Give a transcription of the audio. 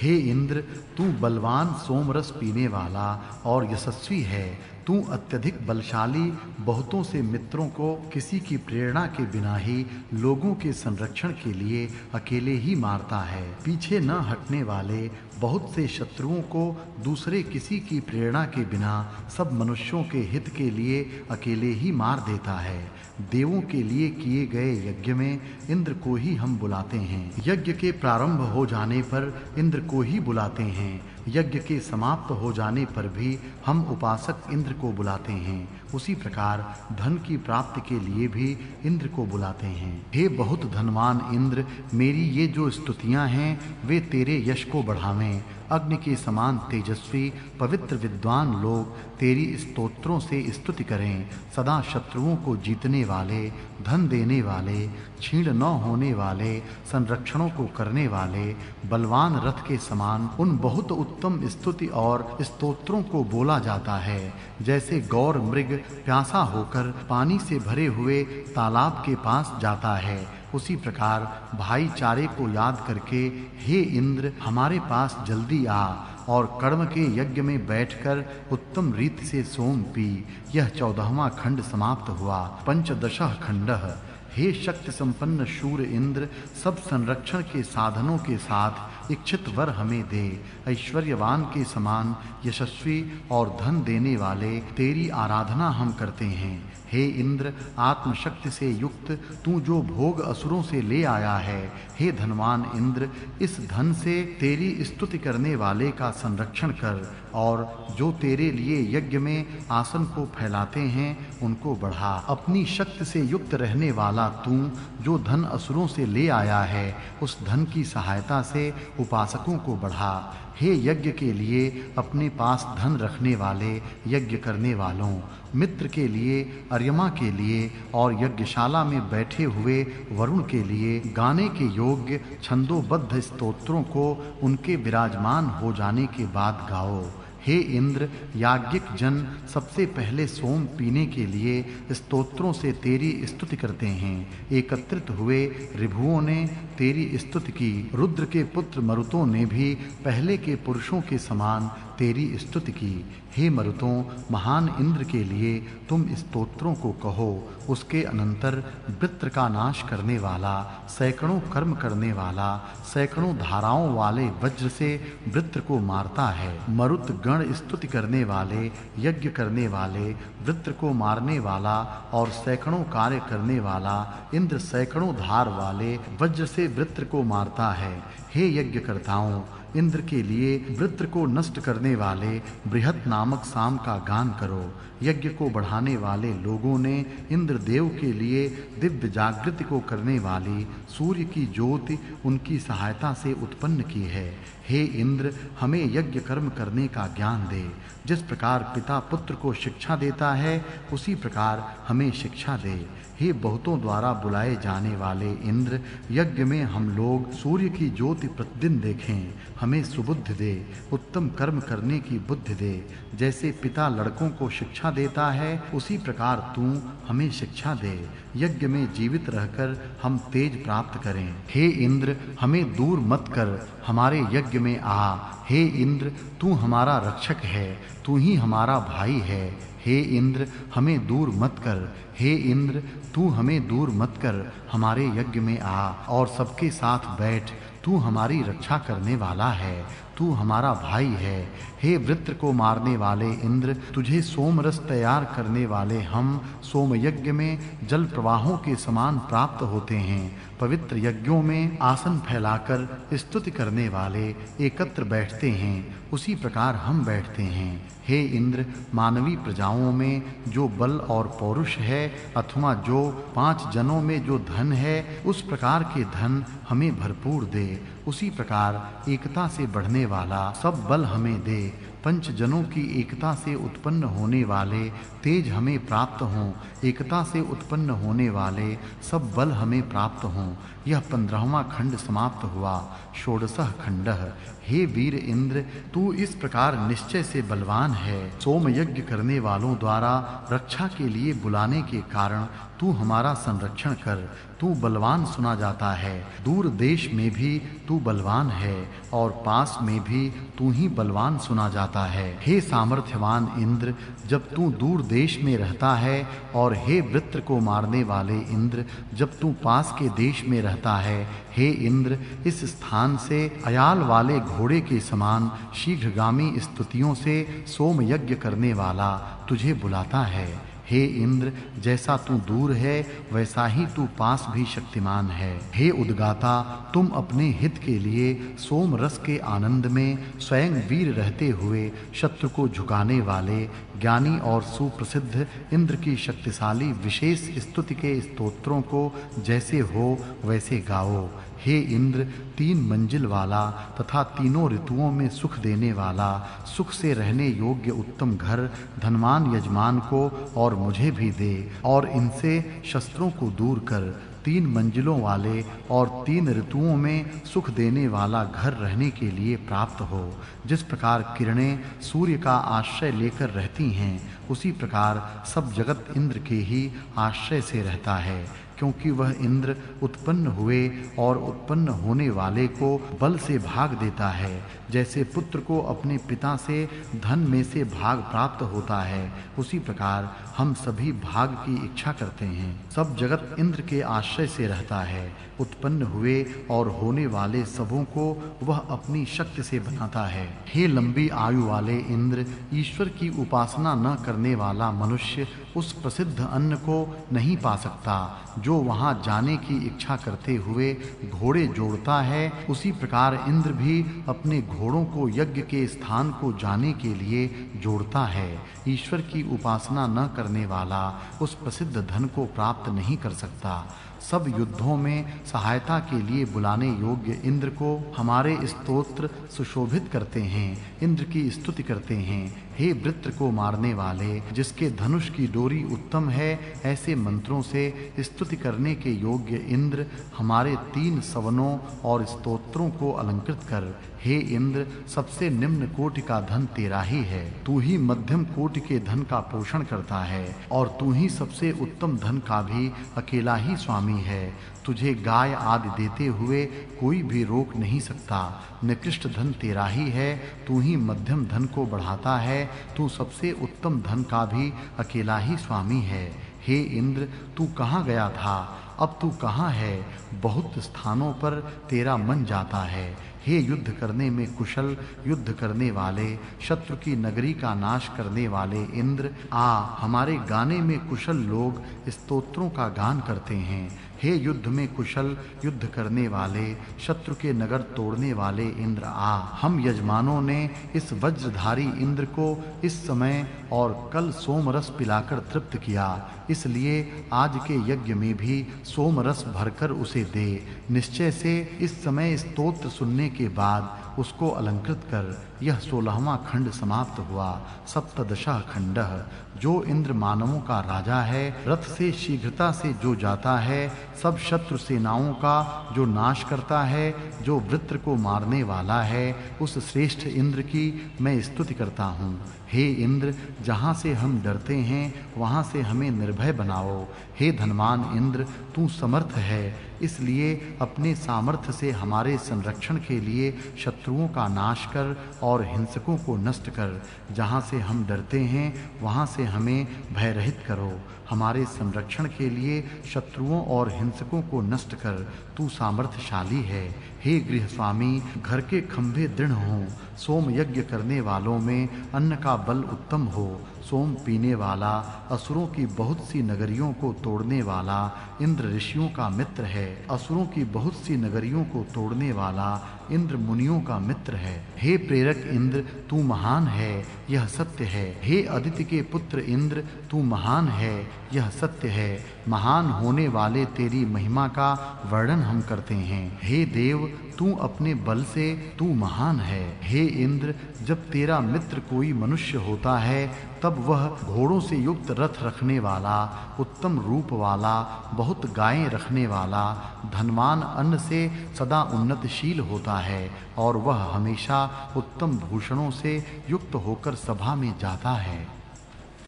हे इंद्र, तू बलवान सोमरस पीने वाला और यशस्वी है। तू अत्यधिक बलशाली, बहुतों से मित्रों को किसी की प्रेरणा के बिना ही लोगों के संरक्षण के लिए अकेले ही मारता है। पीछे न हटने वाले, बहुत से शत्रुओं को दूसरे किसी की प्रेरणा के बिना सब मनुष्यों के हित के लिए अकेले ही मार देता है। देवों के लिए किए गए यज्ञ में इंद्र को ही हम बुलाते हैं। यज्ञ के प्रारंभ हो जाने पर इंद्र को ही बुलाते हैं। यज्ञ के समाप्त हो जाने पर भी हम उपासक इंद्र को बुलाते हैं। उसी प्रकार धन की प्राप्ति के लिए भी इंद्र को बुलाते हैं। हे बहुत धनवान इंद्र, मेरी ये जो स्तुतियां हैं वे तेरे यश को बढ़ावें। अग्नि के समान तेजस्वी पवित्र विद्वान लोग तेरी स्तोत्रों से स्तुति करें। सदा शत्रुओं को जीतने वाले, धन देने वाले, छीण न होने वाले, संरक्षणों को करने वाले, बलवान रथ के समान उन बहुत उत्तम स्तुति और स्तोत्रों को बोला जाता है। जैसे गौर मृग प्यासा होकर पानी से भरे हुए तालाब के पास जाता है, उसी प्रकार भाईचारे को याद करके हे इंद्र, हमारे पास जल्दी आ और कर्म के यज्ञ में बैठकर उत्तम रीति से सोम पी। यह 14वां खंड समाप्त हुआ। पंचदशः खंडः। हे शक्ति संपन्न शूर इंद्र, सब संरक्षण के साधनों के साथ इच्छित वर हमें दे। ऐश्वर्यवान के समान यशस्वी और धन देने वाले तेरी आराधना हम करते हैं। हे इंद्र, आत्मशक्ति से युक्त तू जो भोग असुरों से ले आया है, हे धनवान इंद्र, इस धन से तेरी स्तुति करने वाले का संरक्षण कर और जो तेरे लिए यज्ञ में आसन को फैलाते हैं उनको बढ़ा। अपनी शक्ति से युक्त रहने वाला तू जो धन असुरों से ले आया है, उस धन की सहायता से उपासकों को बढ़ा। हे यज्ञ के लिए अपने पास धन रखने वाले, यज्ञ करने वालों, मित्र के लिए, अर्यमा के लिए और यज्ञशाला में बैठे हुए वरुण के लिए गाने के योग्य छंदोबद्ध स्तोत्रों को उनके विराजमान हो जाने के बाद गाओ। हे इंद्र, याज्ञिक जन सबसे पहले सोम पीने के लिए स्तोत्रों से तेरी स्तुति करते हैं। एकत्रित हुए ऋभुओं ने तेरी स्तुति की। रुद्र के पुत्र मरुतों ने भी पहले के पुरुषों के समान तेरी स्तुति की। हे मरुतों, महान इंद्र के लिए तुम स्तोत्रों को कहो। उसके अनंतर वृत्र का नाश करने वाला, सैकड़ों कर्म करने वाला, सैकड़ों धाराओं वाले वज्र से वृत्र को मारता है। मरुत गण स्तुति करने वाले, यज्ञ करने वाले, वृत्र को मारने वाला और सैकड़ों कार्य करने वाला इंद्र सैकड़ों धार वाले वज्र से वृत्र को मारता है। हे यज्ञकर्ताओं, इंद्र के लिए वृत्र को नष्ट करने वाले बृहत नामक साम का गान करो। यज्ञ को बढ़ाने वाले लोगों ने इंद्र देव के लिए दिव्य जागृति को करने वाली सूर्य की ज्योति उनकी सहायता से उत्पन्न की है। हे इंद्र, हमें यज्ञ कर्म करने का ज्ञान दे। जिस प्रकार पिता पुत्र को शिक्षा देता है, उसी प्रकार हमें शिक्षा दे। हे बहुतों द्वारा बुलाए जाने वाले इंद्र, यज्ञ में हम लोग सूर्य की ज्योति प्रतिदिन देखें। हमें सुबुद्धि दे, उत्तम कर्म करने की बुद्धि दे। जैसे पिता लड़कों को शिक्षा देता है, उसी प्रकार तू हमें शिक्षा दे। यज्ञ में जीवित रहकर हम तेज प्राप्त करें। हे इंद्र, हमें दूर मत कर, हमारे यज्ञ में आ। हे इंद्र, तू हमारा रक्षक है, तू ही हमारा भाई है। हे इंद्र, हमें दूर मत कर। हे इंद्र, तू हमें दूर मत कर, हमारे यज्ञ में आ और सबके साथ बैठ। तू हमारी रक्षा करने वाला है, तू हमारा भाई है। हे वृत्र को मारने वाले इंद्र, तुझे सोमरस तैयार करने वाले हम सोम यज्ञ में जल प्रवाहों के समान प्राप्त होते हैं। पवित्र यज्ञों में आसन फैलाकर स्तुति करने वाले एकत्र बैठते हैं, उसी प्रकार हम बैठते हैं। हे इंद्र, मानवी प्रजाओं में जो बल और पौरुष है अथवा जो 5 जनों में जो धन है, उस प्रकार के धन हमें भरपूर दे। उसी प्रकार एकता से बढ़ने वाला सब बल हमें दे। 5 जनों की एकता से उत्पन्न होने वाले तेज हमें प्राप्त हों। एकता से उत्पन्न होने वाले सब बल हमें प्राप्त हों। यह 15वां खंड समाप्त हुआ। षोडशः खंडः। हे वीर इंद्र, तू इस प्रकार निश्चय से बलवान है। सोम यज्ञ करने वालों द्वारा रक्षा के लिए बुलाने के कारण तू हमारा संरक्षण कर। तू बलवान सुना जाता है, दूर देश में भी तू बलवान है और पास में भी तू ही बलवान सुना जाता है। हे सामर्थ्यवान इंद्र, जब तू दूर देश में रहता है, और हे वृत्र को मारने वाले इंद्र, जब तू पास के देश में रहता है, हे इंद्र, इस स्थान से अयाल वाले घोड़े के समान शीघ्रगामी स्तुतियों से सोम यज्ञ करने वाला तुझे बुलाता है। हे इंद्र, जैसा तू दूर है वैसा ही तू पास भी शक्तिमान है। हे उद्गाता, तुम अपने हित के लिए सोम रस के आनंद में स्वयं वीर रहते हुए शत्रु को झुकाने वाले ज्ञानी और सुप्रसिद्ध इंद्र की शक्तिशाली विशेष स्तुति के स्तोत्रों को जैसे हो वैसे गाओ। हे इंद्र, 3 मंजिल वाला तथा तीनों ऋतुओं में सुख देने वाला, सुख से रहने योग्य उत्तम घर धनवान यजमान को और मुझे भी दे, और इनसे शस्त्रों को दूर कर। 3 मंजिलों वाले और 3 ऋतुओं में सुख देने वाला घर रहने के लिए प्राप्त हो। जिस प्रकार किरणें सूर्य का आश्रय लेकर रहती हैं, उसी प्रकार सब जगत इंद्र के ही आश्रय से रहता है, क्योंकि वह इंद्र उत्पन्न हुए और उत्पन्न होने वाले को बल से भाग देता है। जैसे पुत्र को अपने पिता से धन में से भाग प्राप्त होता है, उसी प्रकार हम सभी भाग की इच्छा करते हैं। सब जगत इंद्र के आश्रय से रहता है। उत्पन्न हुए और होने वाले सबों को वह अपनी शक्ति से बनाता है। हे लंबी आयु वाले इंद्र, ईश्वर की उपासना न करने वाला मनुष्य उस प्रसिद्ध अन्न को नहीं पा सकता जो वहां जाने की इच्छा करते हुए घोड़े जोड़ता है। उसी प्रकार इंद्र भी अपने घोड़ों को यज्ञ के स्थान को जाने के लिए जोड़ता है। ईश्वर की उपासना न करने वाला उस प्रसिद्ध धन को प्राप्त नहीं कर सकता। सब युद्धों में सहायता के लिए बुलाने योग्य इंद्र को हमारे स्तोत्र सुशोभित करते हैं, इंद्र की स्तुति करते हैं। हे वृत्र को मारने वाले, जिसके धनुष की डोरी उत्तम है, ऐसे मंत्रों से स्तुति करने के योग्य इंद्र, हमारे 3 सवनों और स्तोत्रों को अलंकृत कर। हे इंद्र, सबसे निम्न कोटि का धन तेरा ही है। तू ही मध्यम कोटि के धन का पोषण करता है, और तू ही सबसे उत्तम धन का भी अकेला ही स्वामी है। तुझे गाय आदि देते हुए कोई भी रोक नहीं सकता। निकृष्ट धन तेरा ही है, तू ही मध्यम धन को बढ़ाता है। तू सबसे उत्तम धन का भी अकेला ही स्वामी है। हे इंद्र, तू कहाँ गया था, अब तू कहाँ है? बहुत स्थानों पर तेरा मन जाता है। हे युद्ध करने में कुशल, युद्ध करने वाले, शत्रु की नगरी का नाश करने वाले इंद्र, आ हमारे गाने में कुशल लोग स्तोत्रों का गान करते हैं। हे युद्ध में कुशल, युद्ध करने वाले, शत्रु के नगर तोड़ने वाले इंद्र, आ हम यजमानों ने इस वज्रधारी इंद्र को इस समय और कल सोमरस पिलाकर तृप्त किया, इसलिए आज के यज्ञ में भी सोमरस भरकर उसे दे। निश्चय से इस समय स्तोत्र सुनने के बाद उसको अलंकृत कर। यह 16वां खंड समाप्त हुआ। सप्तदशः खंडः। जो इंद्र मानवों का राजा है, रथ से शीघ्रता से जो जाता है, सब शत्रु सेनाओं का जो नाश करता है, जो वृत्र को मारने वाला है, उस श्रेष्ठ इंद्र की मैं स्तुति करता हूँ। हे इंद्र, जहाँ से हम डरते हैं वहाँ से हमें निर्भय बनाओ। हे धनवान इंद्र, तू समर्थ है, इसलिए अपने सामर्थ्य से हमारे संरक्षण के लिए शत्रुओं का नाश कर और हिंसकों को नष्ट कर। जहाँ से हम डरते हैं वहाँ से हमें भयरहित करो। हमारे संरक्षण के लिए शत्रुओं और हिंसकों को नष्ट कर। तू सामर्थ्यशाली है। हे गृह स्वामी, घर के खंभे दृढ़ हों। सोम यज्ञ करने वालों में अन्न का बल उत्तम हो। सोम पीने वाला, असुरों की बहुत सी नगरियों को तोड़ने वाला इंद्र ऋषियों का मित्र है। असुरों की बहुत सी नगरियों को तोड़ने वाला इंद्र मुनियों का मित्र है। हे प्रेरक इंद्र, तू महान है, यह सत्य है। हे अदिति के पुत्र इंद्र, तू महान है, यह सत्य है। महान होने वाले तेरी महिमा का वर्णन हम करते हैं। हे देव, तू अपने बल से तू महान है। हे इंद्र, जब तेरा मित्र कोई मनुष्य होता है, तब वह घोड़ों से युक्त रथ रखने वाला, उत्तम रूप वाला, बहुत गायें रखने वाला, धनवान अन्न से सदा उन्नतशील होता है, और वह हमेशा उत्तम भूषणों से युक्त होकर सभा में जाता है।